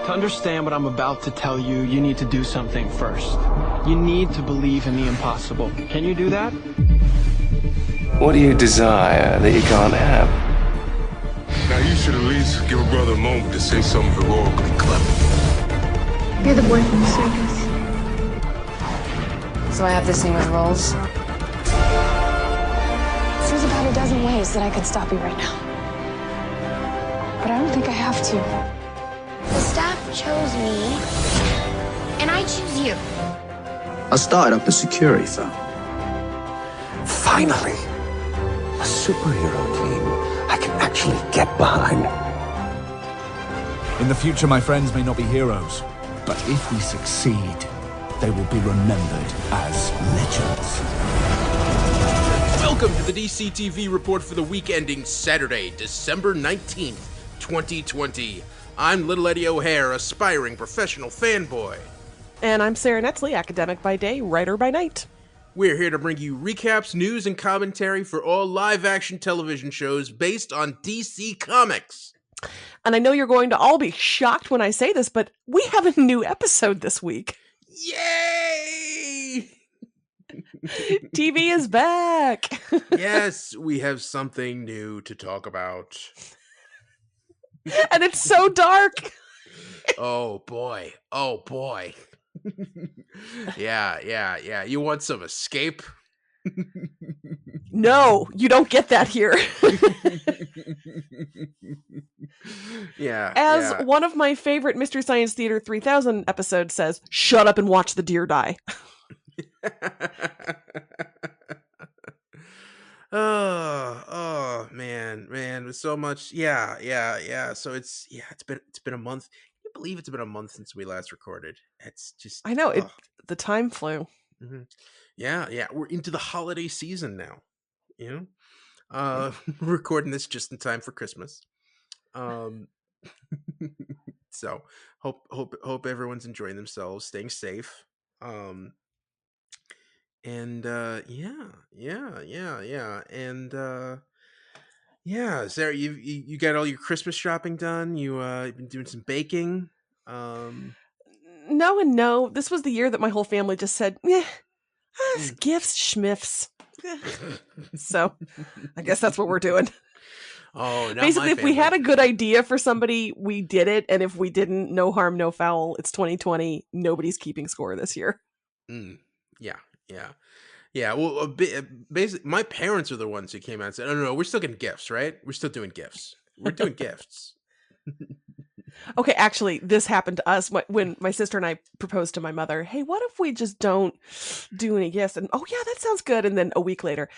To understand what I'm about to tell you, you need to do something first. You need to believe in the impossible. Can you do that? What do you desire that you can't have? Now you should at least give a brother a moment to say something heroically clever. You're the boy from the circus. So I have this thing with rolls. There's about a dozen ways that I could stop you right now. But I don't think I have to. The staff chose me, and I choose you. I started up a security firm. Finally, a superhero team I can actually get behind. In the future, my friends may not be heroes, but if we succeed, they will be remembered as legends. Welcome to the DC TV report for the week ending Saturday, December 19th, 2020. I'm Little Eddie O'Hare, aspiring professional fanboy. And I'm Sarah Netzley, academic by day, writer by night. We're here to bring you recaps, news, and commentary for all live-action television shows based on DC Comics. And I know you're going to all be shocked when I say this, but we have a new episode this week. Yay! TV is back! Yes, we have something new to talk about. And it's so dark! Oh boy. Oh boy. Yeah. You want some escape? No, you don't get that here. As one of my favorite Mystery Science Theater 3000 episodes says, shut up and watch the deer die. oh man, with so much. Yeah. So it's been a month. Can you believe it's been a month since we last recorded? It's just, I know, the time flew. Mm-hmm. Yeah. We're into the holiday season now. You know, recording this just in time for Christmas. So hope everyone's enjoying themselves, staying safe. And Sarah, you got all your Christmas shopping done? You've been doing some baking? No and no. This was the year that my whole family just said, gifts, schmiffs. So I guess that's what we're doing. Oh, basically, if we had a good idea for somebody, we did it, and if we didn't, no harm, no foul. It's 2020. Nobody's keeping score this year. Yeah. Well, basically, my parents are the ones who came out and said, "No, we're still getting gifts, right? We're still doing gifts. We're doing gifts." Okay, actually, this happened to us when my sister and I proposed to my mother. Hey, what if we just don't do any gifts? And yeah, that sounds good. And then a week later,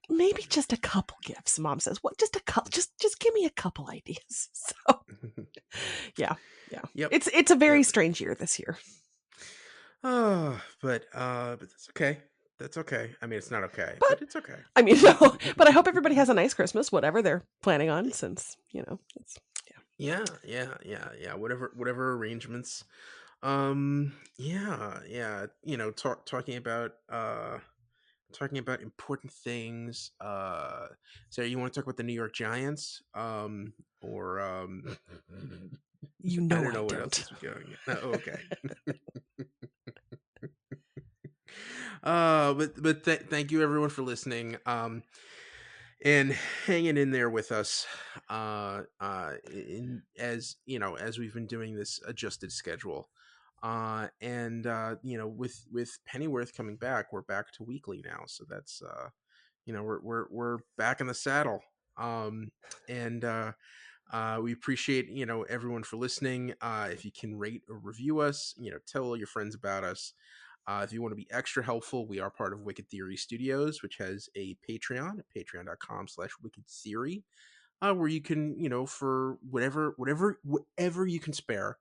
maybe just a couple gifts. Mom says, "What? Just a couple? Just give me a couple ideas." So, yeah. Yep. It's a very strange year this year. Oh, but that's okay. That's okay. I mean, it's not okay, but it's okay. I mean, no, but I hope everybody has a nice Christmas, whatever they're planning on, since, it's, Yeah. Whatever arrangements. Talking about important things. Sarah, you want to talk about the New York Giants? Or I don't know where else this is going. Oh, okay. But thank you everyone for listening. And hanging in there with us, as we've been doing this adjusted schedule, with Pennyworth coming back, we're back to weekly now. So that's, we're back in the saddle. We appreciate, everyone for listening. If you can rate or review us, tell all your friends about us. If you want to be extra helpful, we are part of Wicked Theory Studios, which has a Patreon at patreon.com/wickedtheory, where you can, for whatever you can spare,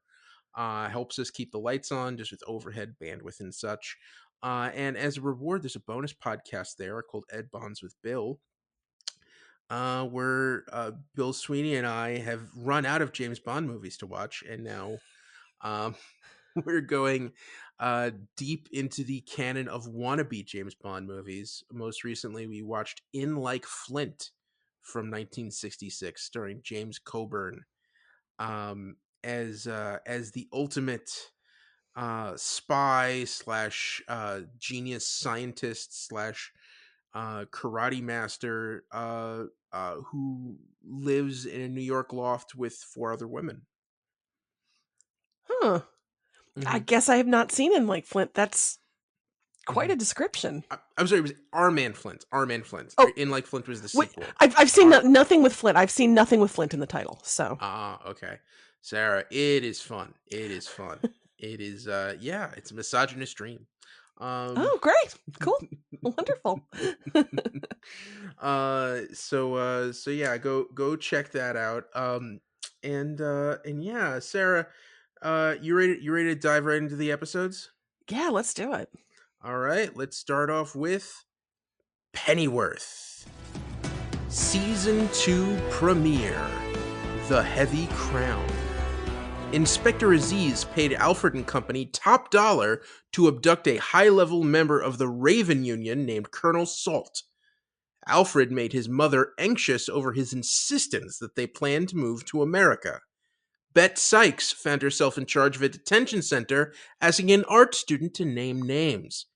helps us keep the lights on, just with overhead bandwidth and such. And as a reward, there's a bonus podcast there called Ed Bonds with Bill, where Bill Sweeney and I have run out of James Bond movies to watch, and now we're going deep into the canon of wannabe James Bond movies. Most recently, we watched In Like Flint from 1966, starring James Coburn. as the ultimate spy slash genius scientist slash karate master who lives in a New York loft with 4 other women. Huh. I guess I have not seen In Like Flint. That's quite a description. I'm sorry, it was Our Man Flint. Our Man Flint. Oh. In Like Flint was the Wait, sequel. I've seen nothing with Flint. I've seen nothing with Flint in the title. So. Okay. Sarah, it is fun. It is fun. It is yeah, it's a misogynist dream. Oh, great. Cool. Wonderful. So yeah, go check that out. And yeah, Sarah, you ready to dive right into the episodes? Yeah, let's do it. All right, let's start off with Pennyworth. Season 2 premiere, The Heavy Crown. Inspector Aziz paid Alfred and Company top dollar to abduct a high-level member of the Raven Union named Colonel Salt. Alfred made his mother anxious over his insistence that they planned to move to America. Bet Sykes found herself in charge of a detention center, asking an art student to name names.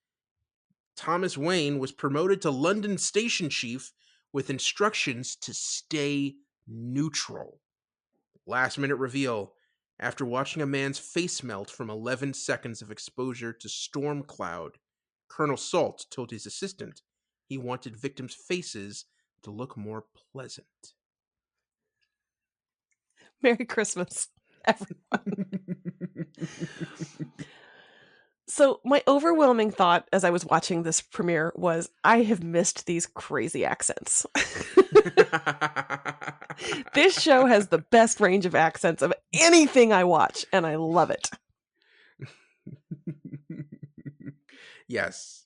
Thomas Wayne was promoted to London station chief with instructions to stay neutral. Last minute reveal. After watching a man's face melt from 11 seconds of exposure to storm cloud, Colonel Salt told his assistant he wanted victims' faces to look more pleasant. Merry Christmas, everyone. So my overwhelming thought as I was watching this premiere was, I have missed these crazy accents. This show has the best range of accents of anything I watch, and I love it. Yes.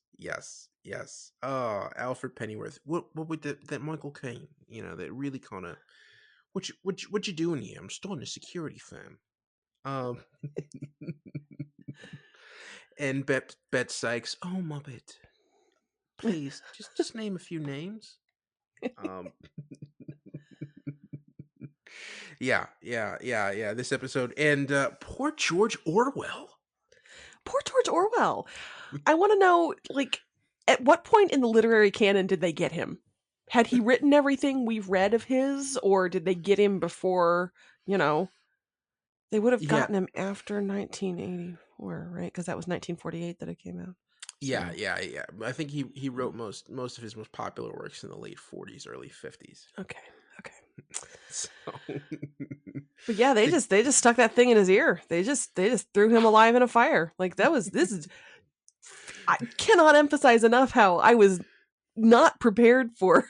Oh, Alfred Pennyworth. What with that Michael Caine? That really kind of. What you doing here? I'm starting a security firm. And Bet Sykes. Oh, Muppet. Please, just name a few names. Yeah. This episode, and poor George Orwell. Poor George Orwell. I want to know, at what point in the literary canon did they get him? Had he written everything we've read of his, or did they get him before, they would have gotten him after 1984, right? Because that was 1948 that it came out. Yeah. I think he wrote most of his most popular works in the late 40s, early 50s. Okay. So. But yeah, they just stuck that thing in his ear. They just threw him alive in a fire. I cannot emphasize enough how I was not prepared for.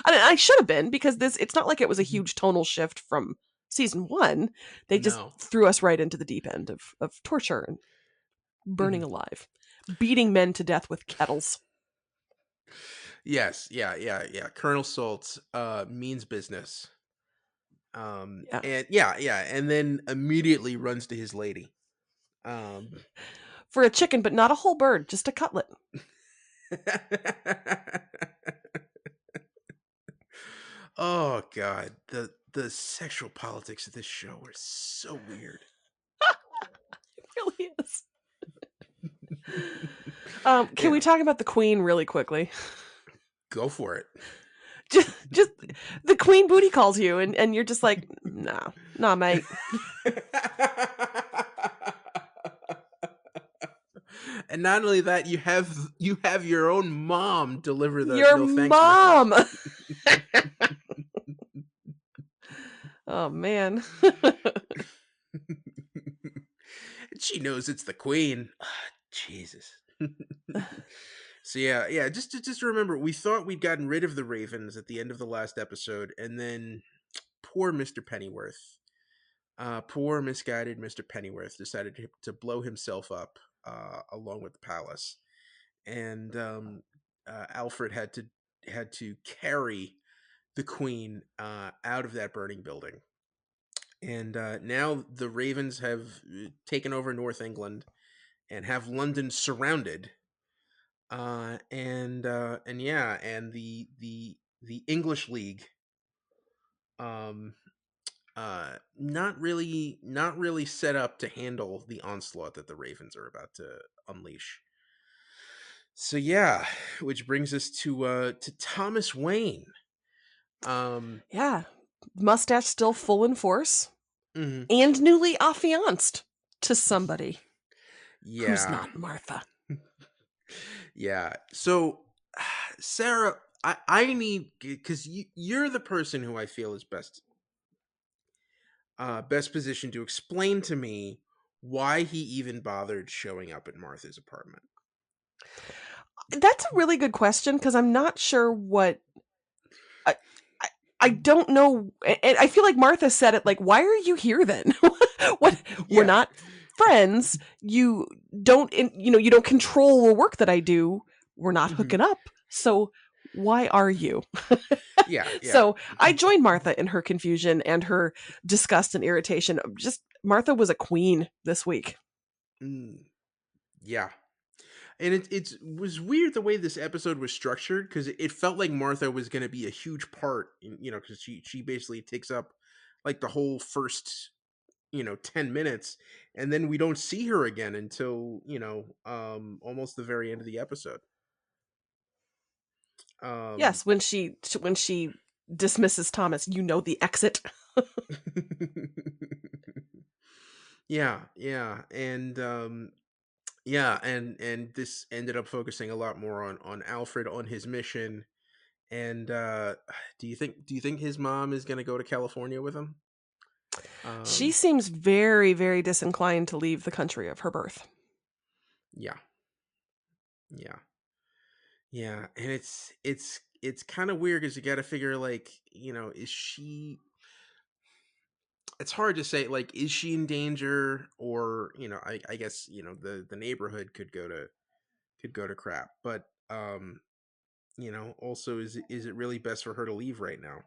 I should have been, because it's not like it was a huge tonal shift from season 1. They just threw us right into the deep end of torture and burning alive, beating men to death with kettles. Yes, yeah. Colonel Salt means business. And and then immediately runs to his lady. For a chicken, but not a whole bird, just a cutlet. Oh God, the sexual politics of this show are so weird. It really is. Can we talk about the Queen really quickly? Go for it. Just the Queen booty calls you, and you're just like, nah, mate. And not only that, you have your own mom deliver the your no thanks mom. Oh man. She knows it's the Queen. Jesus. So yeah. Just remember, we thought we'd gotten rid of the Ravens at the end of the last episode, and then poor Mr. Pennyworth, poor misguided Mr. Pennyworth decided to blow himself up along with the palace, and Alfred had to carry the Queen out of that burning building. And now the Ravens have taken over North England and have London surrounded. And the English League not really set up to handle the onslaught that the Ravens are about to unleash. So yeah, which brings us to Thomas Wayne. Yeah. Mustache still full in force Mhm. and newly affianced to somebody who's Yeah. not Martha. Yeah. So, Sarah, I need, because you're the person who I feel is best positioned to explain to me why he even bothered showing up at Martha's apartment. That's a really good question because I'm not sure what I don't know, and I feel like Martha said it like, "Why are you here then? What? We're Yeah. not friends. You don't, you don't control the work that I do. We're not Mhm. hooking up. So why are you?" Yeah. So I joined Martha in her confusion and her disgust and irritation. Just Martha was a queen this week. Yeah. And it was weird the way this episode was structured, because it felt like Martha was going to be a huge part, because she basically takes up like the whole first 10 minutes, and then we don't see her again until almost the very end of the episode. Yes, when she dismisses Thomas, the exit. Yeah, and this ended up focusing a lot more on Alfred, on his mission. And do you think his mom is going to go to California with him? She seems very, very disinclined to leave the country of her birth. Yeah. Yeah, and it's kind of weird, because you got to figure, like, is she? It's hard to say, like, is she in danger, or I guess the neighborhood could go to crap, but also, is it really best for her to leave right now?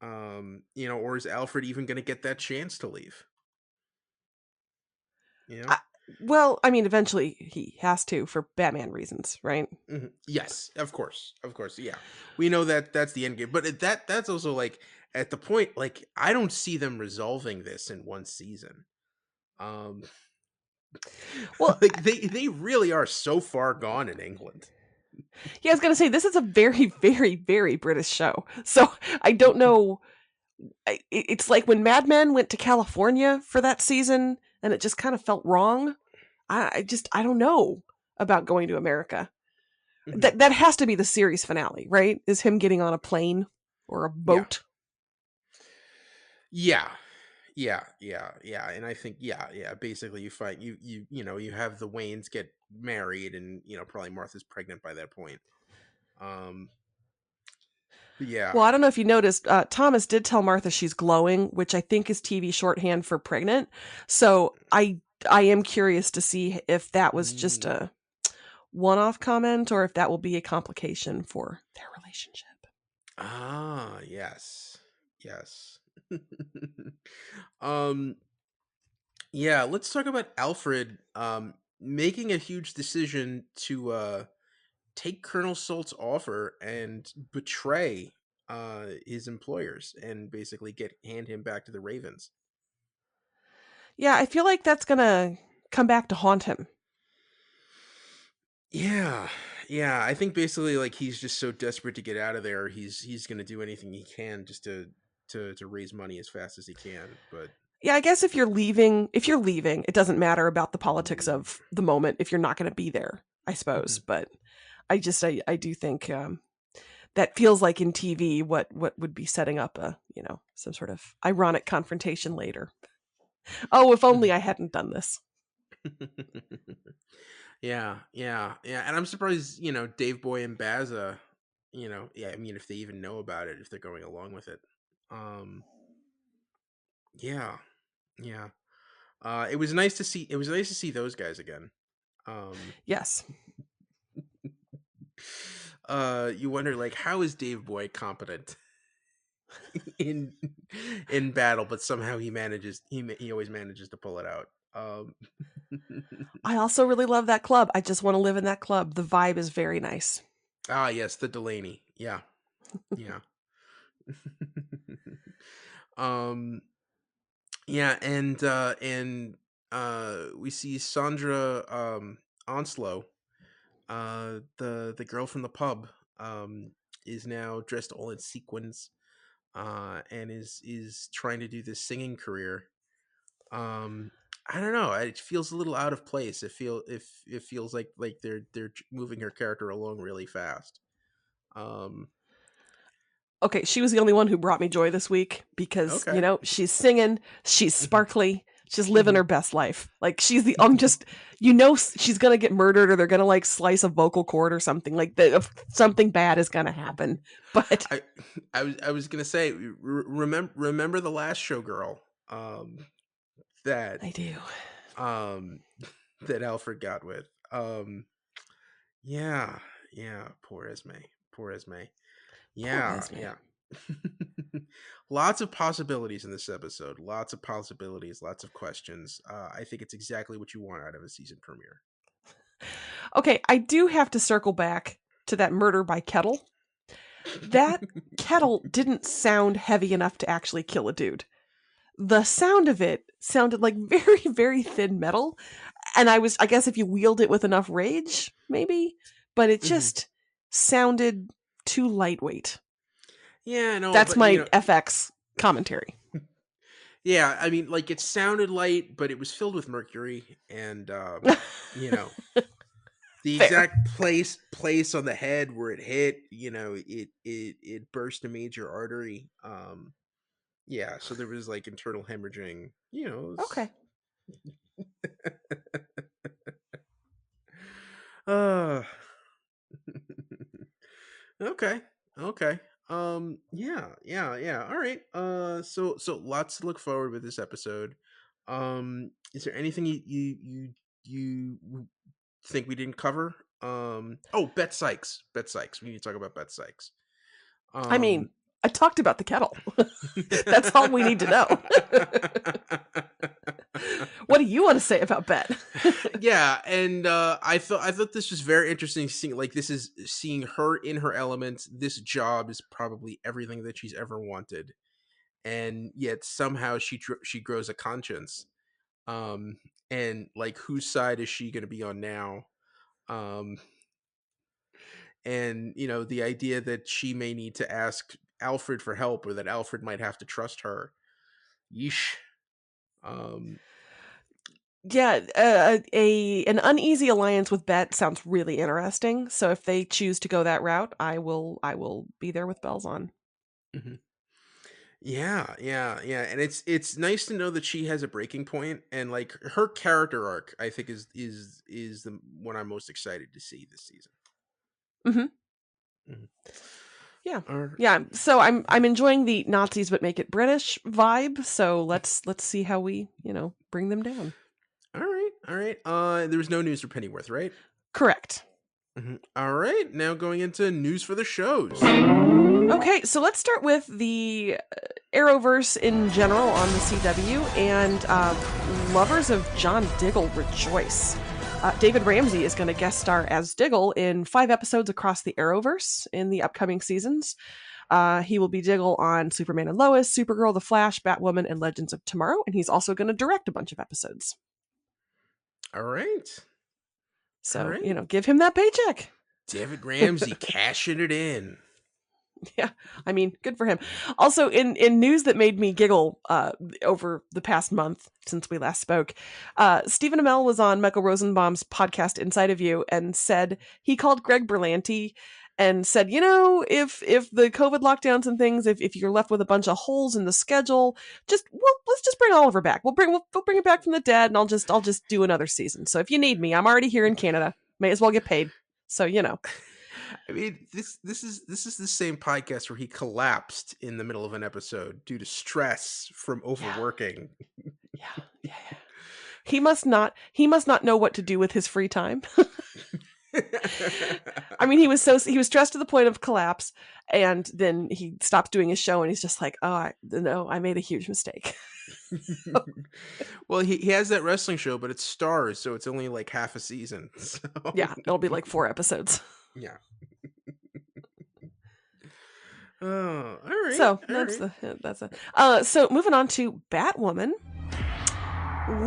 Or is Alfred even going to get that chance to leave? You know? Well, I mean, eventually he has to for Batman reasons, right? Yes, of course, yeah. We know that that's the end game, but that's also, like, at the point, like, I don't see them resolving this in one season. Um, Well, like, they really are so far gone in England. yeah, I was gonna say this is a very, very, very British show, so I don't know. It's like when Mad Men went to California for that season, and it just kind of felt wrong. I don't know about going to America. Mhm. That has to be the series finale, right? Is him getting on a plane or a Yeah, boat? yeah, yeah, and I think, yeah. Basically, you find you have the Waynes get married, and probably Martha's pregnant by that point. Um, but yeah. Well, I don't know if you noticed, Thomas did tell Martha she's glowing, which I think is TV shorthand for pregnant. So I am curious to see if that was just Mm. a one-off comment or if that will be a complication for their relationship. Ah, yes. Yes. um yeah, let's talk about Alfred making a huge decision to take Colonel Salt's offer and betray his employers, and basically get hand him back to the Ravens. Yeah, I feel like that's gonna come back to haunt him. Yeah. Yeah, I think basically, like, he's just so desperate to get out of there, he's going to do anything he can just to raise money as fast as he can, but Yeah, I guess if you're leaving, it doesn't matter about the politics of the moment if you're not going to be there, I suppose. Mhm. But I do think that feels like in TV what would be setting up a some sort of ironic confrontation later. Oh, if only I hadn't done this. Yeah, and I'm surprised, Dave Boy and Baza, yeah, I mean, if they even know about it, if they're going along with it. Um, yeah, yeah. It was nice to see those guys again. Um, Yes. you wonder, like, how is Dave Boy competent in in battle, but somehow he always manages to pull it out. I also really love that club. I just want to live in that club. The vibe is very nice. Yes, the Delaney. Yeah. Yeah, and we see Sandra Onslow, the girl from the pub, is now dressed all in sequins, and is trying to do this singing career. I don't know. It feels a little out of place. It feels like they're moving her character along really fast. Okay, she was the only one who brought me joy this week because, Okay. she's singing, she's sparkly, she's living Mhm. her best life. Like, she's the, she's going to get murdered or they're going to, like, slice a vocal cord or something. Like, something bad is going to happen. But I was gonna say, remember the last showgirl, that I do. that Alfred got with, yeah, poor Esme, yeah, Esme. yeah. Lots of possibilities in this episode. Lots of possibilities. Lots of questions. I think it's exactly what you want out of a season premiere. Okay, I do have to circle back to that murder by kettle. That kettle didn't sound heavy enough to actually kill a dude. The sound of it sounded like very, very thin metal. And I guess if you wield it with enough rage, maybe, but it just sounded too lightweight. Yeah, no, That's but, my FX commentary. Yeah, I mean, like, it sounded light, but it was filled with mercury, and the Fair. exact place on the head where it hit, it burst a major artery. Yeah, so there was like internal hemorrhaging. Okay. Okay. Yeah. All right. So lots to look forward with this episode. Is there anything you think we didn't cover? Bet Sykes. We need to talk about Bet Sykes. I mean, I talked about the kettle. That's all we need to know. What do you want to say about Bet? Yeah, and I thought this was very interesting. Seeing her in her element. This job is probably everything that she's ever wanted, and yet somehow she grows a conscience. And like, whose side is she going to be on now? And the idea that she may need to ask Alfred for help, or that Alfred might have to trust her. Yeesh. Yeah, an uneasy alliance with Bet sounds really interesting. So if they choose to go that route, I will be there with bells on. Mm-hmm. Yeah, and it's nice to know that she has a breaking point, and like, her character arc, I think is the one I'm most excited to see this season. Yeah. Yeah. So I'm enjoying the Nazis but make it British vibe. So let's see how we, bring them down. All right. There was no news for Pennyworth, right? Correct. Mm-hmm. All right. Now going into news for the shows. Okay, so let's start with the Arrowverse in general on the CW, and lovers of John Diggle rejoice. David Ramsey is going to guest star as Diggle in 5 episodes across the Arrowverse in the upcoming seasons. He will be Diggle on Superman and Lois, Supergirl, The Flash, Batwoman, and Legends of Tomorrow, and he's also going to direct a bunch of episodes. All right. So, give him that paycheck. David Ramsey cashing it in. Yeah, I mean, good for him. Also, in news that made me giggle over the past month since we last spoke, Stephen Amell was on Michael Rosenbaum's podcast Inside of You and said he called Greg Berlanti and said, if the COVID lockdowns and things, if you're left with a bunch of holes in the schedule, let's just bring Oliver back. We'll bring it back from the dead, and I'll just do another season. So if you need me, I'm already here in Canada. May as well get paid. So I mean, this is the same podcast where he collapsed in the middle of an episode due to stress from overworking. Yeah. He must not know what to do with his free time. I mean, he was stressed to the point of collapse, and then he stops doing his show, and he's just like, I made a huge mistake. Well, he has that wrestling show, but it's Stars, so it's only like half a season. So. Yeah, it'll be like 4 episodes. Yeah. Oh, all right. So so moving on to Batwoman.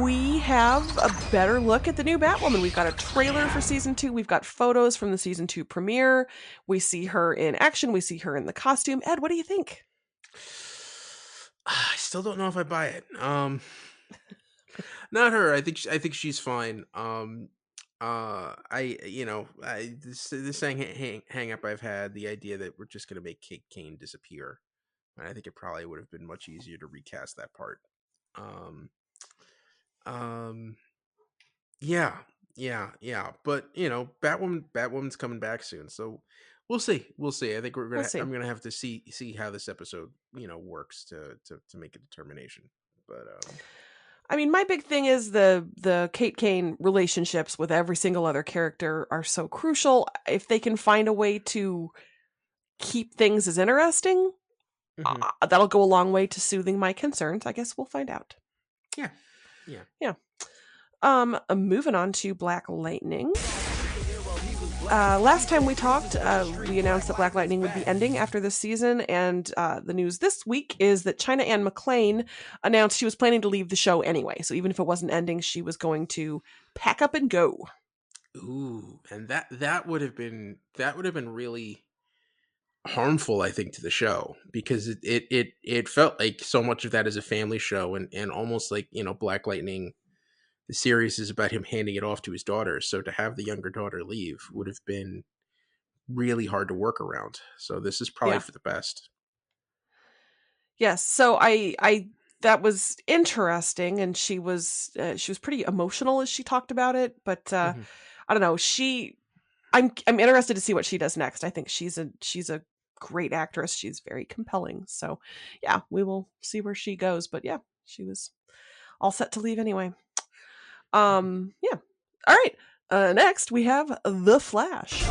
We have a better look at the new Batwoman. We've got a trailer for season 2. We've got photos from the season 2 premiere. We see her in action. We see her in the costume. Ed, what do you think? I still don't know if I buy it. Not her. I think she's fine. This hang up I've had, the idea that we're just gonna make Kate Kane disappear, and I think it probably would have been much easier to recast that part. Yeah. But Batwoman's coming back soon, so we'll see. I think I'm gonna have to see how this episode works to make a determination. But I mean, my big thing is the Kate Kane relationships with every single other character are so crucial. If they can find a way to keep things as interesting, that'll go a long way to soothing my concerns. I guess we'll find out. Yeah. Moving on to Black Lightning. Last time we talked, we announced that Black Lightning would be ending after this season, and the news this week is that China Anne McClain announced she was planning to leave the show anyway. So even if it wasn't ending, she was going to pack up and go. Ooh, and that would have been really harmful, I think, to the show, because it felt like so much of that is a family show, and almost like Black Lightning. The series is about him handing it off to his daughter. So to have the younger daughter leave would have been really hard to work around. So this is probably for the best. Yes. So I that was interesting, and she was pretty emotional as she talked about it. But I don't know. I'm interested to see what she does next. I think she's a great actress. She's very compelling. So yeah, we will see where she goes. But yeah, she was all set to leave anyway. Yeah. All right. Next we have The Flash.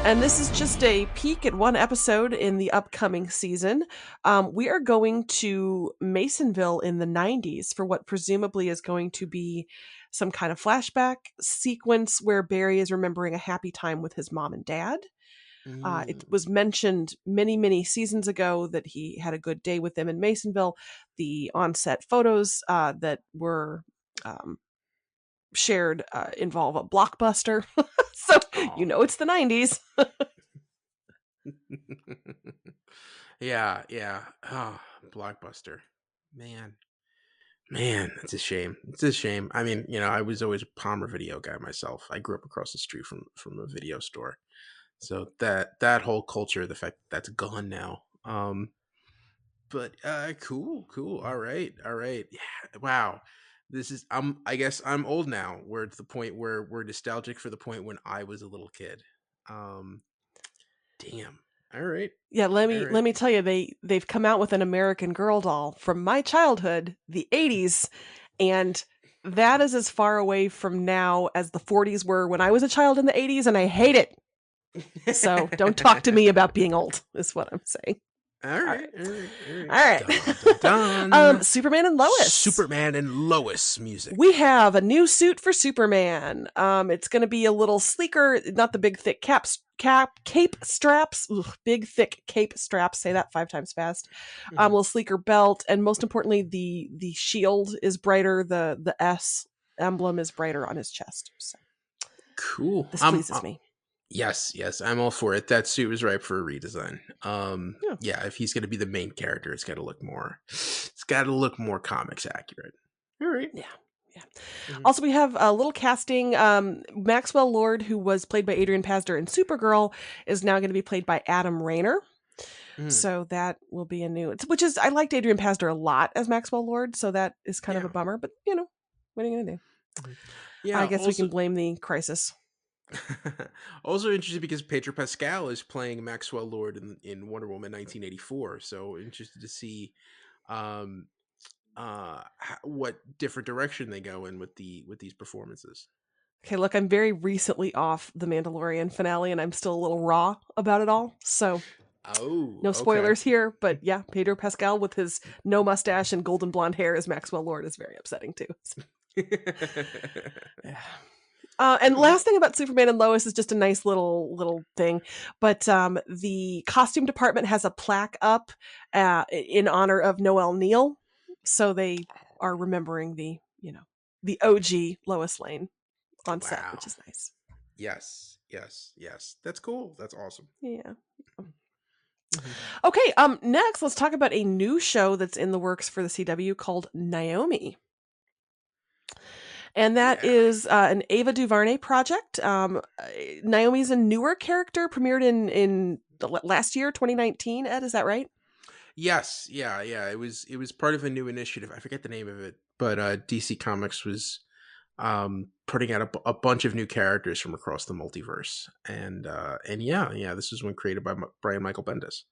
And this is just a peek at one episode in the upcoming season. We are going to Masonville in the 90s for what presumably is going to be some kind of flashback sequence where Barry is remembering a happy time with his mom and dad. It was mentioned many, many seasons ago that he had a good day with them in Masonville. The on-set photos that were shared involve a blockbuster. So it's the 90s. Yeah. Oh, blockbuster. Man, it's a shame. I mean, I was always a Palmer video guy myself. I grew up across the street from a video store. So that whole culture, the fact that's gone now. But cool. All right. Yeah. Wow. This is I guess I'm old now. We're at the point where we're nostalgic for the point when I was a little kid. Damn. All right. Yeah, let me tell you, they've come out with an American Girl doll from my childhood, the 80s, and that is as far away from now as the 40s were when I was a child in the 80s, and I hate it. So don't talk to me about being old, is what I'm saying. All right. Dun, dun. Superman and Lois music. We have a new suit for Superman. It's going to be a little sleeker, not the big thick cape straps. Big thick cape straps. Say that 5 times fast. A little sleeker belt, and most importantly, the shield is brighter. The S emblem is brighter on his chest. So. Cool. This pleases me. Yes, I'm all for it. That suit was ripe for a redesign. Yeah, if he's going to be the main character, it's got to look more comics accurate. All right. Yeah. Also, we have a little casting. Maxwell Lord, who was played by Adrian Pasdar in Supergirl, is now going to be played by Adam Rayner. So that will be a new. I liked Adrian Pasdar a lot as Maxwell Lord, so that is kind of a bummer. But what are you going to do? Yeah, I guess we can blame the crisis. Also interested because Pedro Pascal is playing Maxwell Lord in Wonder Woman 1984. So interested to see what different direction they go in with these performances. Okay, look, I'm very recently off the Mandalorian finale, and I'm still a little raw about it all. So, no spoilers here, but yeah, Pedro Pascal with his no mustache and golden blonde hair as Maxwell Lord is very upsetting too. So. And last thing about Superman and Lois is just a nice little thing, but the costume department has a plaque up in honor of Noel Neal, so they are remembering the OG Lois Lane on set, which is nice. Yes. That's cool. That's awesome. Yeah. Okay. Next, let's talk about a new show that's in the works for the CW called Naomi. And that is an Ava DuVernay project. Naomi's a newer character, premiered in last year, 2019. Ed, is that right? Yes, yeah. It was part of a new initiative. I forget the name of it, but DC Comics was putting out a bunch of new characters from across the multiverse, and this was one created by Brian Michael Bendis.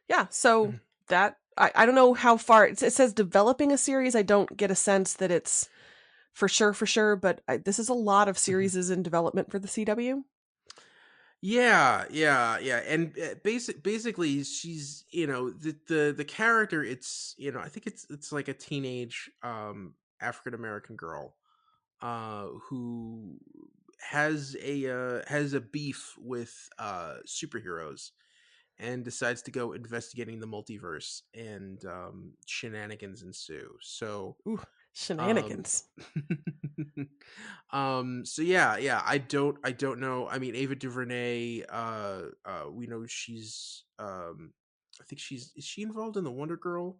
Yeah, so that I don't know how far it says developing a series. I don't get a sense that it's for sure, but this is a lot of series is in development for the CW. Yeah, and basically, she's the character. It's I think it's like a teenage African American girl who has a beef with superheroes and decides to go investigating the multiverse, and shenanigans ensue. So shenanigans. So yeah, I don't know. I mean, Ava DuVernay, we know she's I think is she involved in the Wonder Girl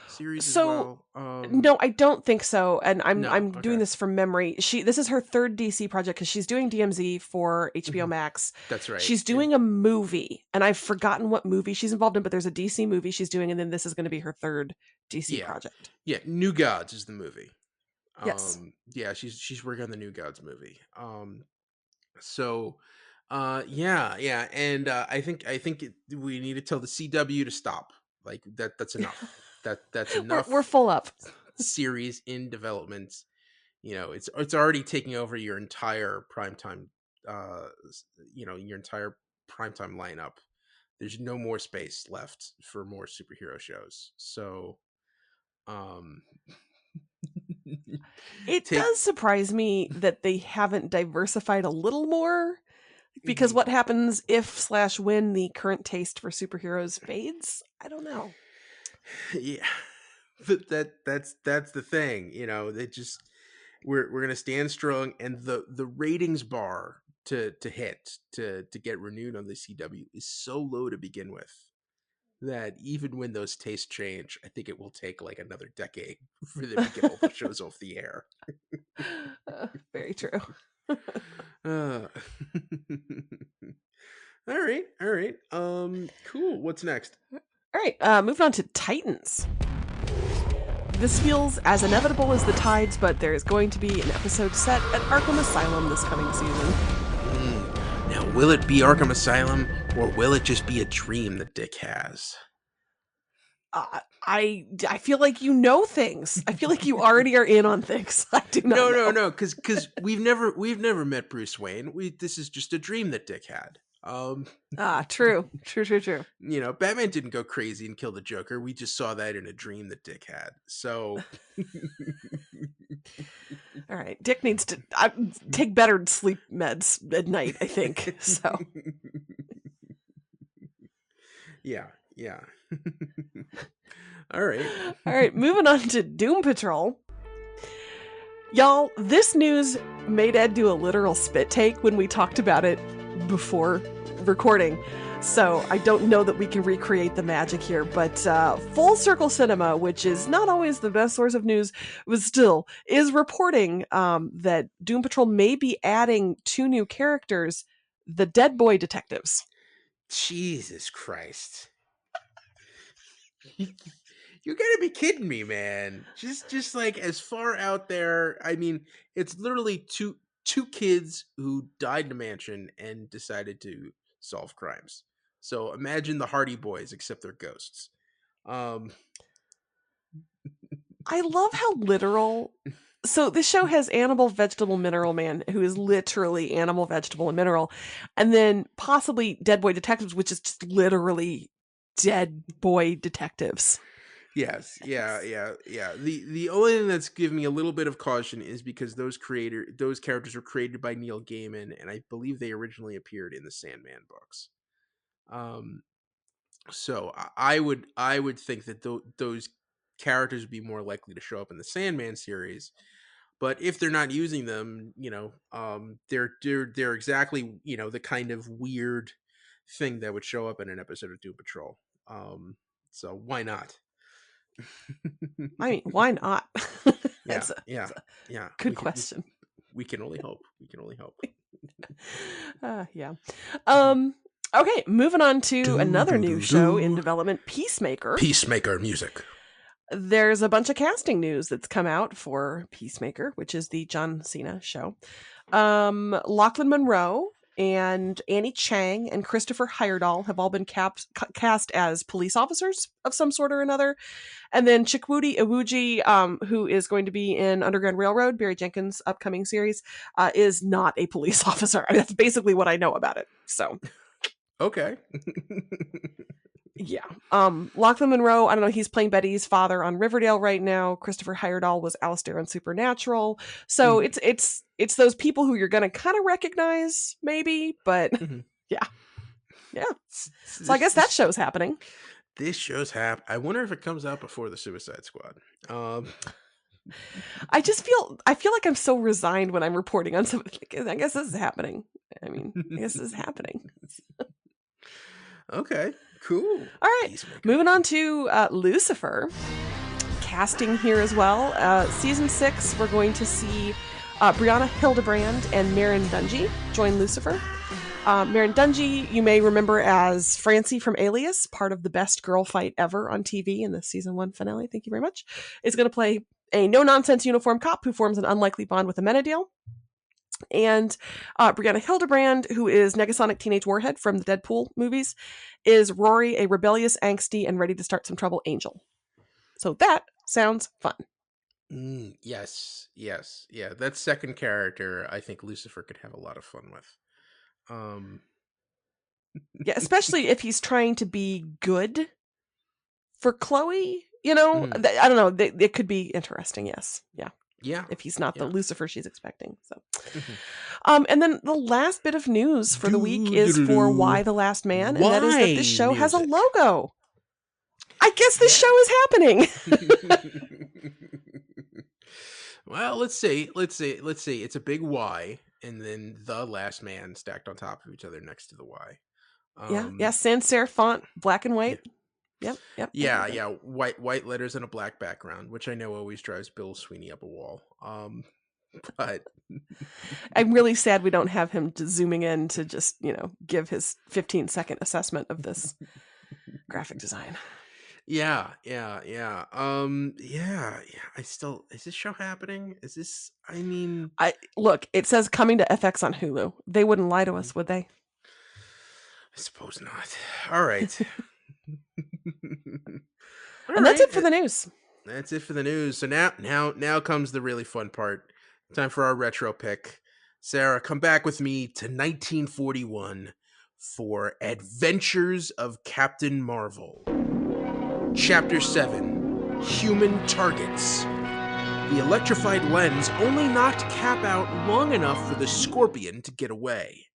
series as well? No, I don't think so. And I'm okay. doing this from memory. This is her third DC project because she's doing DMZ for HBO Max. That's right. She's doing a movie, and I've forgotten what movie she's involved in, but there's a DC movie she's doing, and then this is going to be her third DC project. Yeah, New Gods is the movie. Yes. Yeah, she's working on the New Gods movie. So and I think we need to tell the CW to stop. Like that's enough. That's enough. We're full up. Series in development. It's already taking over your entire primetime your entire primetime lineup. There's no more space left for more superhero shows. So it does surprise me that they haven't diversified a little more, because what happens if/when the current taste for superheroes fades? I don't know. Yeah, but that's the thing. They just we're gonna stand strong, and the ratings bar to hit to get renewed on the CW is so low to begin with that even when those tastes change, I think it will take like another decade for them to get all the shows off the air. Very true. All right. Cool. What's next? All right. Moving on to Titans. This feels as inevitable as the tides, but there is going to be an episode set at Arkham Asylum this coming season. Now, will it be Arkham Asylum, or will it just be a dream that Dick has? I feel like you know things. I feel like you already are in on things. I do not know. No, because we've never met Bruce Wayne. This is just a dream that Dick had. True. Batman didn't go crazy and kill the Joker. We just saw that in a dream that Dick had. So, all right, Dick needs to take better sleep meds at night, I think. So, yeah. All right. Moving on to Doom Patrol. Y'all, this news made Ed do a literal spit take when we talked about it before recording, so I don't know that we can recreate the magic here, but Full Circle Cinema, which is not always the best source of news, but still is reporting that Doom Patrol may be adding 2 new characters, the Dead Boy Detectives. Jesus Christ. You gotta be kidding me, man. Just like as far out there. I mean, it's literally two kids who died in a mansion and decided to solve crimes. So imagine the Hardy Boys, except they're ghosts. I love how literal. So this show has Animal, Vegetable, Mineral Man, who is literally animal, vegetable, and mineral, and then possibly Dead Boy Detectives, which is just literally dead boy detectives. Yes, yeah. The only thing that's given me a little bit of caution is because those characters were created by Neil Gaiman, and I believe they originally appeared in the Sandman books. So I would think that those characters would be more likely to show up in the Sandman series. But if they're not using them, they're exactly the kind of weird thing that would show up in an episode of Doom Patrol. So why not? I mean, why not? Yeah. Good question. We can only hope. Yeah. Okay, moving on to another new show in development, Peacemaker. Peacemaker music. There's a bunch of casting news that's come out for Peacemaker, which is the John Cena show. Lachlan Monroe and Annie Chang and Christopher Heyerdahl have all been cast as police officers of some sort or another. And then Chikwudi Iwuji, who is going to be in Underground Railroad, Barry Jenkins' upcoming series, is not a police officer. I mean, that's basically what I know about it. So, okay. Yeah. Lachlan Monroe, I don't know, he's playing Betty's father on Riverdale right now. Christopher Heyerdahl was Alistair on Supernatural. So it's those people who you're going to kind of recognize maybe, but yeah. So I guess that show's happening. This show's I wonder if it comes out before the Suicide Squad. I feel like I'm so resigned when I'm reporting on something. I guess this is happening. I mean, I guess this is happening. Okay, cool. All right, moving on to Lucifer. Casting here as well. Season 6, we're going to see Brianna Hildebrand and Maren Dungy join Lucifer. Maren Dungy, you may remember as Francie from Alias, part of the best girl fight ever on TV in the season 1 finale. Thank you very much. Is going to play a no-nonsense uniform cop who forms an unlikely bond with Amenadiel. And Brianna Hildebrand, who is Negasonic Teenage Warhead from the Deadpool movies, is Rory, a rebellious, angsty, and ready to start some trouble angel. So that sounds fun. Yes. Yeah, that second character, I think Lucifer could have a lot of fun with. Yeah, especially if he's trying to be good for Chloe. You know, I don't know. It could be interesting. Yes. Yeah. Yeah. If he's not the Lucifer she's expecting. So, and then the last bit of news for the week is for Why the Last Man, and that is that this show has a logo. I guess this show is happening. Well, let's see. It's a big Y, and then the Last Man stacked on top of each other next to the Y. Yeah. Sans serif font, black and white. Yep. Yeah. White letters and a black background, which I know always drives Bill Sweeney up a wall. But I'm really sad we don't have him zooming in to just, give his 15-second assessment of this graphic design. Yeah. Is this show happening? Look, it says coming to FX on Hulu. They wouldn't lie to us, would they? I suppose not. All right. And that's it for the news. That's it for the news. So now comes the really fun part. Time for our retro pick. Sarah, come back with me to 1941 for Adventures of Captain Marvel. Chapter 7, Human Targets. The electrified lens only knocked Cap out long enough for the Scorpion to get away.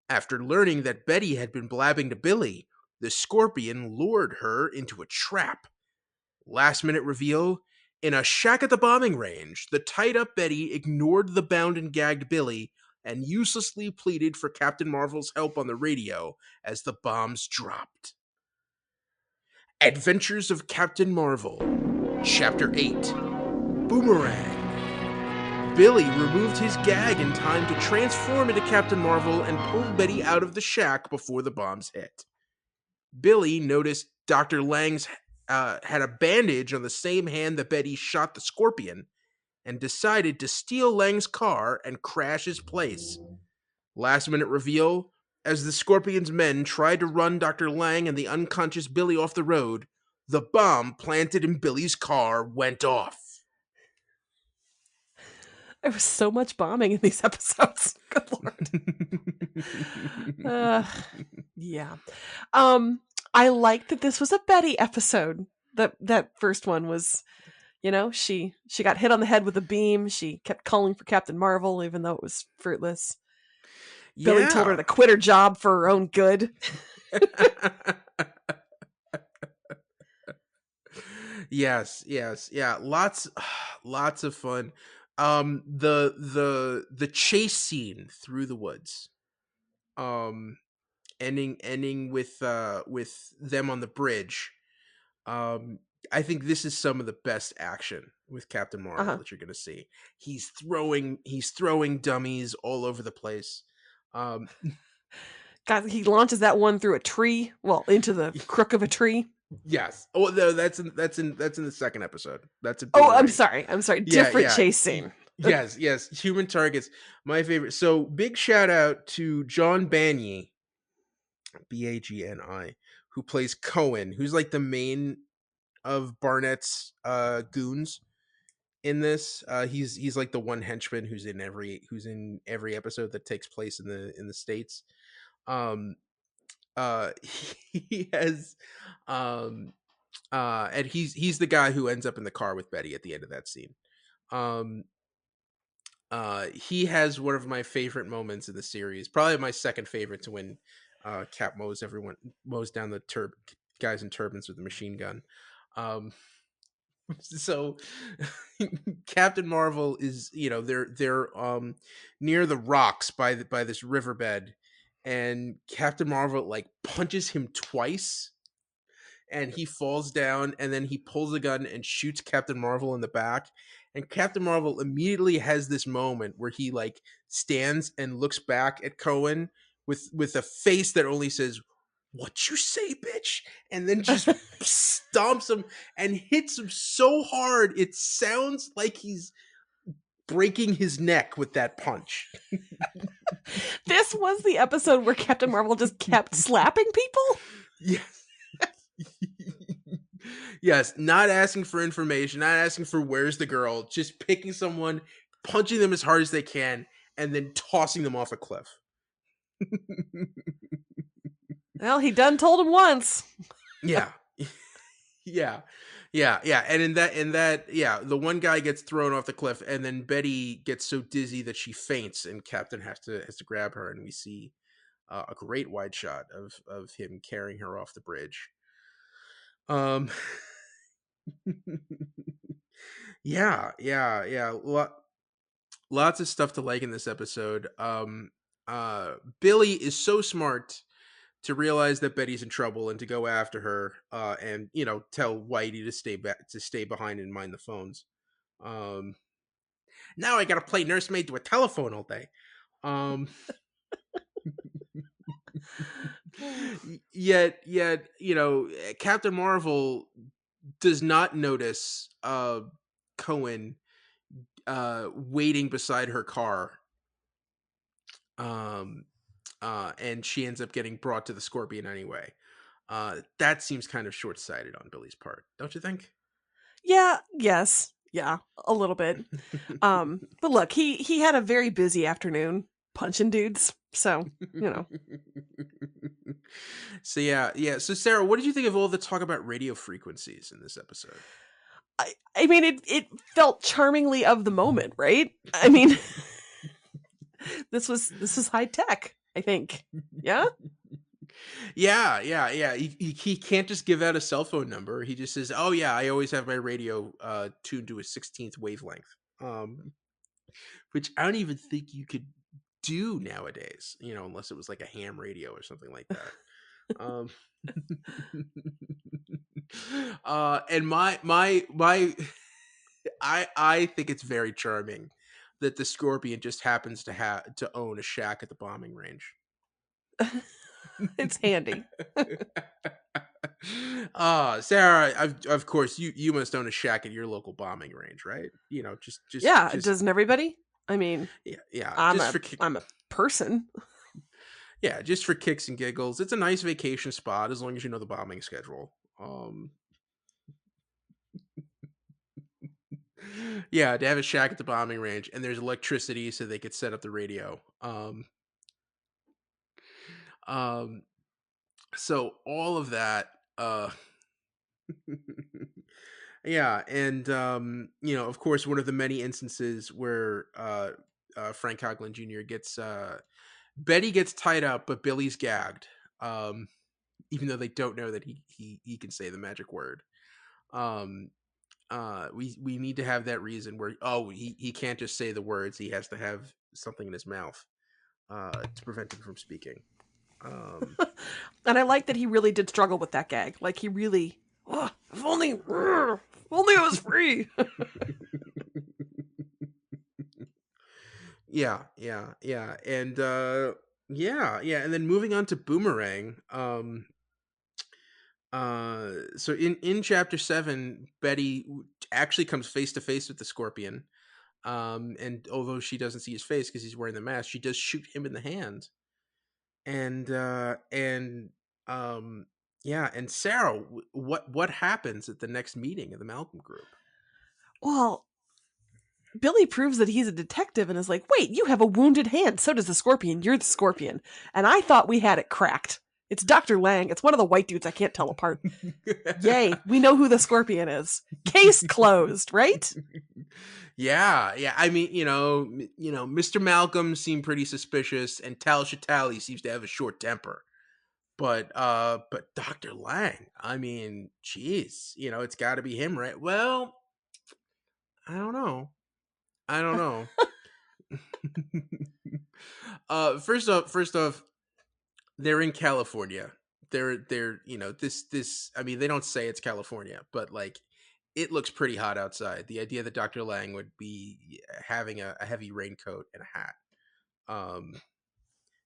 After learning that Betty had been blabbing to Billy, the Scorpion lured her into a trap. Last minute reveal, in a shack at the bombing range, the tied-up Betty ignored the bound and gagged Billy and uselessly pleaded for Captain Marvel's help on the radio as the bombs dropped. Adventures of Captain Marvel, Chapter 8, Boomerang. Billy removed his gag in time to transform into Captain Marvel and pulled Betty out of the shack before the bombs hit. Billy noticed Dr. Lang's had a bandage on the same hand that Betty shot the Scorpion and decided to steal Lang's car and crash his place. Last minute reveal, as the Scorpion's men tried to run Dr. Lang and the unconscious Billy off the road, the bomb planted in Billy's car went off. There was so much bombing in these episodes. Good Lord. Yeah. I like that this was a Betty episode. That first one was, she got hit on the head with a beam. She kept calling for Captain Marvel, even though it was fruitless. Billy told her to quit her job for her own good. Yes, yeah. Lots of fun. The chase scene through the woods. Ending with them on the bridge. I think this is some of the best action with Captain Marvel that you're gonna see. He's throwing dummies all over the place. God, he launches that one through a tree, into the crook of a tree. Yes. Oh, no, that's in the second episode. That's a I'm sorry. Different chase scene. Yes. Human targets, my favorite. So big shout out to John Bagni, Bagni, who plays Cohen, who's like the main of Barnett's goons in this. He's like the one henchman who's in every episode that takes place in the States. He has and he's the guy who ends up in the car with Betty at the end of that scene. He has one of my favorite moments in the series, probably my second favorite, to when Cap mows down the guys in turbans with the machine gun. So Captain Marvel is, they're near the rocks by this riverbed, and Captain Marvel like punches him twice, and he falls down, and then he pulls a gun and shoots Captain Marvel in the back. And Captain Marvel immediately has this moment where he like stands and looks back at Cohen with a face that only says, "What you say, bitch?" And then just stomps him and hits him so hard it sounds like he's breaking his neck with that punch. This was the episode where Captain Marvel just kept slapping people? Yes. Yes, not asking for information, not asking for where's the girl, just picking someone, punching them as hard as they can, and then tossing them off a cliff. Well, he done told him once. Yeah. And in that, the one guy gets thrown off the cliff, and then Betty gets so dizzy that she faints, and Captain has to grab her, and we see a great wide shot of him carrying her off the bridge. Yeah. Lots of stuff to like in this episode. Billy is so smart to realize that Betty's in trouble and to go after her, and tell Whitey to stay behind and mind the phones. Now I gotta play nursemaid to a telephone all day. Yet, Captain Marvel does not notice Cohen waiting beside her car. And she ends up getting brought to the Scorpion anyway. That seems kind of short-sighted on Billy's part, don't you think? Yeah, yes. Yeah, a little bit. But look, he had a very busy afternoon punching dudes, so, So yeah. So Sarah, what did you think of all the talk about radio frequencies in this episode? I mean, it felt charmingly of the moment, right? I mean, this was high tech, I think. Yeah? Yeah. He can't just give out a cell phone number. He just says, "Oh yeah, I always have my radio tuned to a 16th wavelength," which I don't even think you could do nowadays. Unless it was like a ham radio or something like that. And I think it's very charming that the Scorpion just happens to own a shack at the bombing range. It's handy. Sarah, of course you must own a shack at your local bombing range, right? Just doesn't everybody? I mean, yeah. I'm a person. Yeah, just for kicks and giggles. It's a nice vacation spot as long as you know the bombing schedule. Yeah, to have a shack at the bombing range, and there's electricity so they could set up the radio. So all of that Yeah, and of course, one of the many instances where Frank Coughlin Jr. gets Betty gets tied up, but Billy's gagged. Even though they don't know that he can say the magic word. Um, we need to have that reason where he can't just say the words; he has to have something in his mouth to prevent him from speaking. And I like that he really did struggle with that gag. Like he really, if only I was free. Yeah, and and then moving on to Boomerang. So in chapter 7, Betty actually comes face to face with the Scorpion. And although she doesn't see his face because he's wearing the mask, she does shoot him in the hand. And and Sarah, what happens at the next meeting of the Malcolm group? Well, Billy proves that he's a detective and is like, wait, you have a wounded hand. So does the Scorpion. You're the Scorpion. And I thought we had it cracked. It's Dr. Lang. It's one of the white dudes I can't tell apart. Yay. We know who the Scorpion is. Case closed, right? Yeah. I mean, Mr. Malcolm seemed pretty suspicious, and Tal Shatali seems to have a short temper. But Dr. Lang, I mean, geez, it's got to be him, right? Well, I don't know. First off, they're in California. They're this. I mean, they don't say it's California, but like, it looks pretty hot outside. The idea that Dr. Lang would be having a heavy raincoat and a hat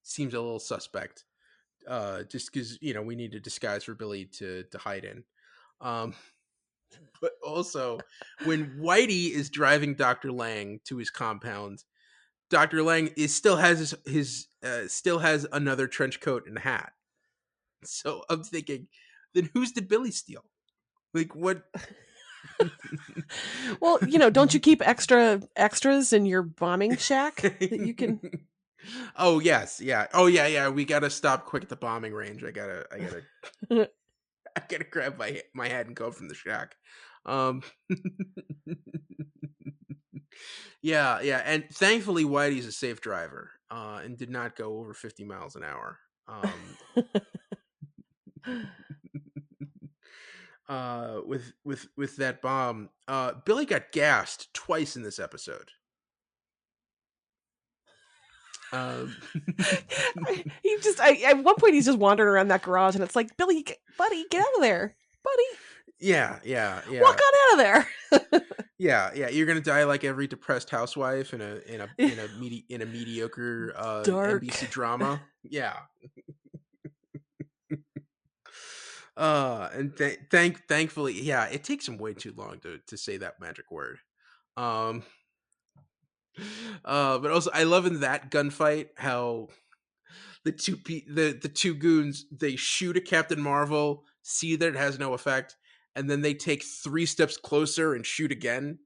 seems a little suspect. Just because we need a disguise for Billy to hide in. But also, when Whitey is driving Dr. Lang to his compound, Dr. Lang still has still has another trench coat and hat. So I'm thinking, then whose did Billy steal? Like what? Well, don't you keep extras in your bombing shack that you can? Oh yes, yeah. Oh yeah. We gotta stop quick at the bombing range. I gotta grab my hat and go from the shack. Yeah, and thankfully Whitey's a safe driver and did not go over 50 miles an hour. With that bomb, Billy got gassed twice in this episode. At one point he's just wandering around that garage, and it's like, Billy, buddy, get out of there, buddy. Yeah. Walk on out of there. Yeah. You're gonna die like every depressed housewife in a mediocre Dark NBC drama. Yeah. And thankfully, yeah, it takes him way too long to say that magic word. But also I love in that gunfight how the two goons, they shoot at Captain Marvel, see that it has no effect, and then they take 3 steps closer and shoot again.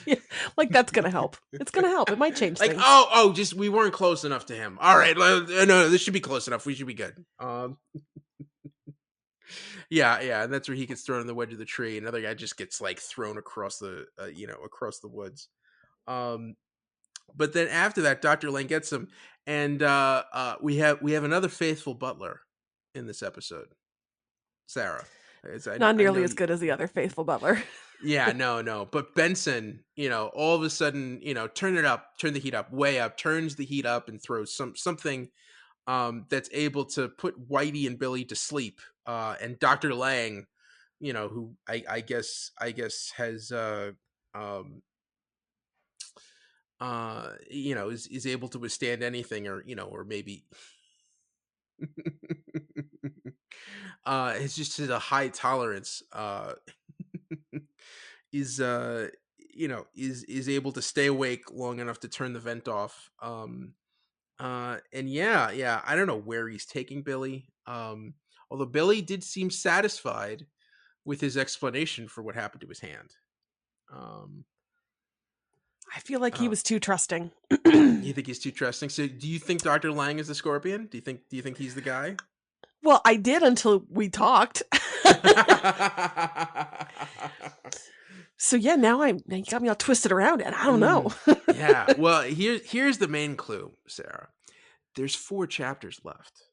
Yeah, like that's gonna help. It's gonna help. It might change like things. Just we weren't close enough to him. All right, no, this should be close enough. We should be good. Yeah, and that's where he gets thrown in the wedge of the tree. Another guy just gets like thrown across the across the woods. But then after that, Dr. Lang gets him, and we have another faithful butler in this episode, Sarah. Not nearly as good as the other faithful butler. Yeah, no. But Benson, all of a sudden, turn the heat up, way up, turns the heat up and throws something that's able to put Whitey and Billy to sleep. And Dr. Lang, who I guess has is able to withstand anything, or maybe it's just a high tolerance, is able to stay awake long enough to turn the vent off. And I don't know where he's taking Billy. Although Billy did seem satisfied with his explanation for what happened to his hand. I feel like he was too trusting. You think he's too trusting? So do you think Dr. Lang is the Scorpion? Do you think he's the guy? Well, I did until we talked. So yeah, now you got me all twisted around, and I don't know. Yeah. Well, here's the main clue, Sarah. There's 4 chapters left.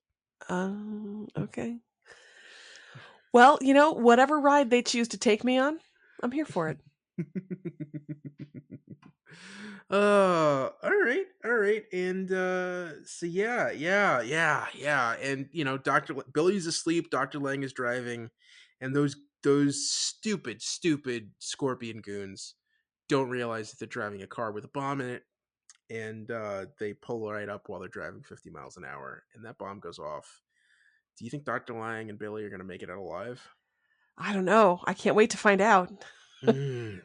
Okay. Well, whatever ride they choose to take me on, I'm here for it. All right. And so yeah. And Billy's asleep, Dr. Lang is driving, and those stupid scorpion goons don't realize that they're driving a car with a bomb in it, and they pull right up while they're driving 50 miles an hour, and that bomb goes off. Do you think Dr. Lang and Billy are going to make it out alive? I don't know. I can't wait to find out. Man.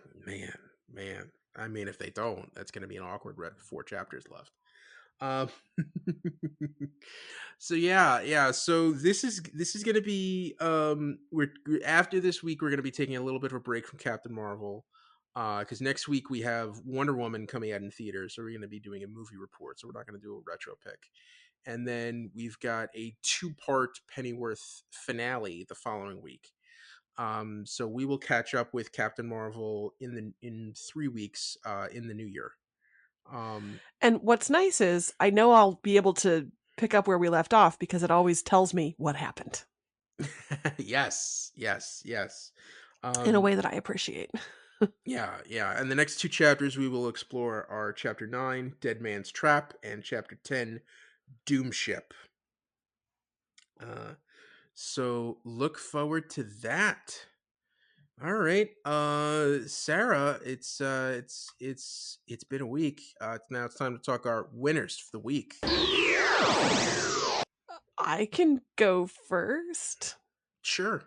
I mean, if they don't, that's going to be an awkward 4 chapters left. So yeah. So this is going to be we're after this week we're going to be taking a little bit of a break from Captain Marvel, because next week we have Wonder Woman coming out in theaters, so we're going to be doing a movie report. So we're not going to do a retro pick. And then we've got a 2-part Pennyworth finale the following week. So we will catch up with Captain Marvel in 3 weeks in the new year. And what's nice is I know I'll be able to pick up where we left off because it always tells me what happened. Yes. In a way that I appreciate. Yeah. And the next 2 chapters we will explore are Chapter 9, Dead Man's Trap, and Chapter 10, Doom Ship. So look forward to that. All right, Sarah, it's been a week. Now it's time to talk our winners for the week. I can go first. Sure.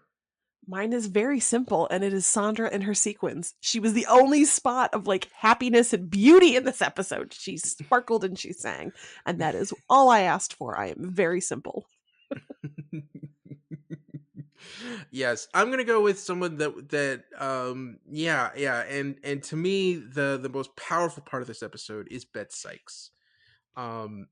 Mine is very simple, and it is Sandra and her sequins. She was the only spot of happiness and beauty in this episode. She sparkled and she sang, and that is all I asked for. I am very simple. Yes, I'm gonna go with someone that and to me the most powerful part of this episode is Bette Sykes, in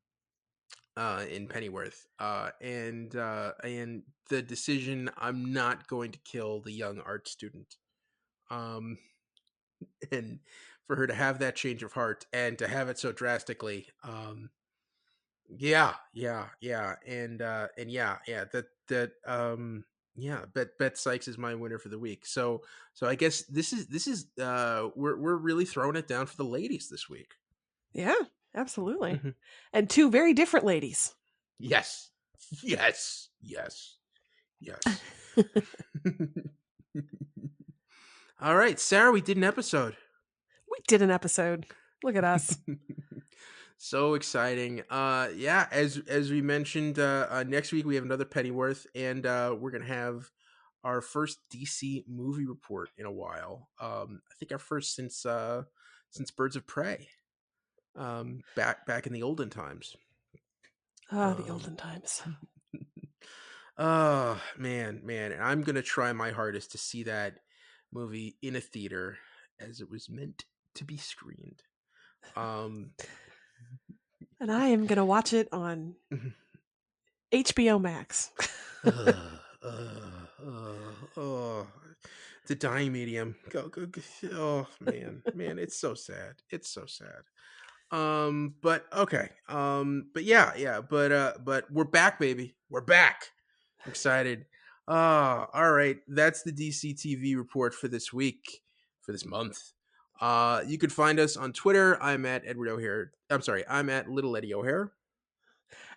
Pennyworth, and the decision I'm not going to kill the young art student, and for her to have that change of heart and to have it so drastically, Bette Sykes is my winner for the week. So I guess this is we're really throwing it down for the ladies this week. Yeah, absolutely. Mm-hmm. And 2 very different ladies. Yes. All right, Sarah, we did an episode. Look at us. So exciting. As we mentioned, next week we have another Pennyworth, and we're going to have our first DC movie report in a while. I think our first since Birds of Prey. Back in the olden times. The olden times. Oh, man. And I'm going to try my hardest to see that movie in a theater as it was meant to be screened. And I am going to watch it on HBO Max. The dying medium. Go. Oh, man, it's so sad. But okay. But we're back, baby. We're back. I'm excited. All right. That's the DC TV report for this week, for this month. You can find us on Twitter. I'm at Edward O'Hare. I'm at Little Eddie O'Hare.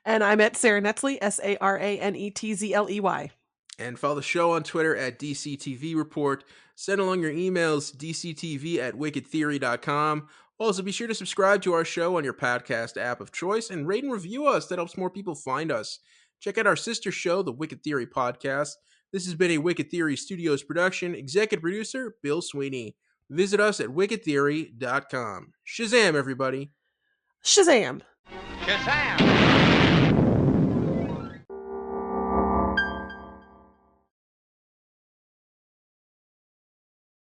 And I'm at Sarah Netzley, SaranEtzley. And follow the show on Twitter at DCTV Report. Send along your emails, dctv@wickedtheory.com. Also, be sure to subscribe to our show on your podcast app of choice and rate and review us. That helps more people find us. Check out our sister show, the Wicked Theory Podcast. This has been a Wicked Theory Studios production. Executive producer, Bill Sweeney. Visit us at wickedtheory.com. Shazam, everybody. Shazam. Shazam.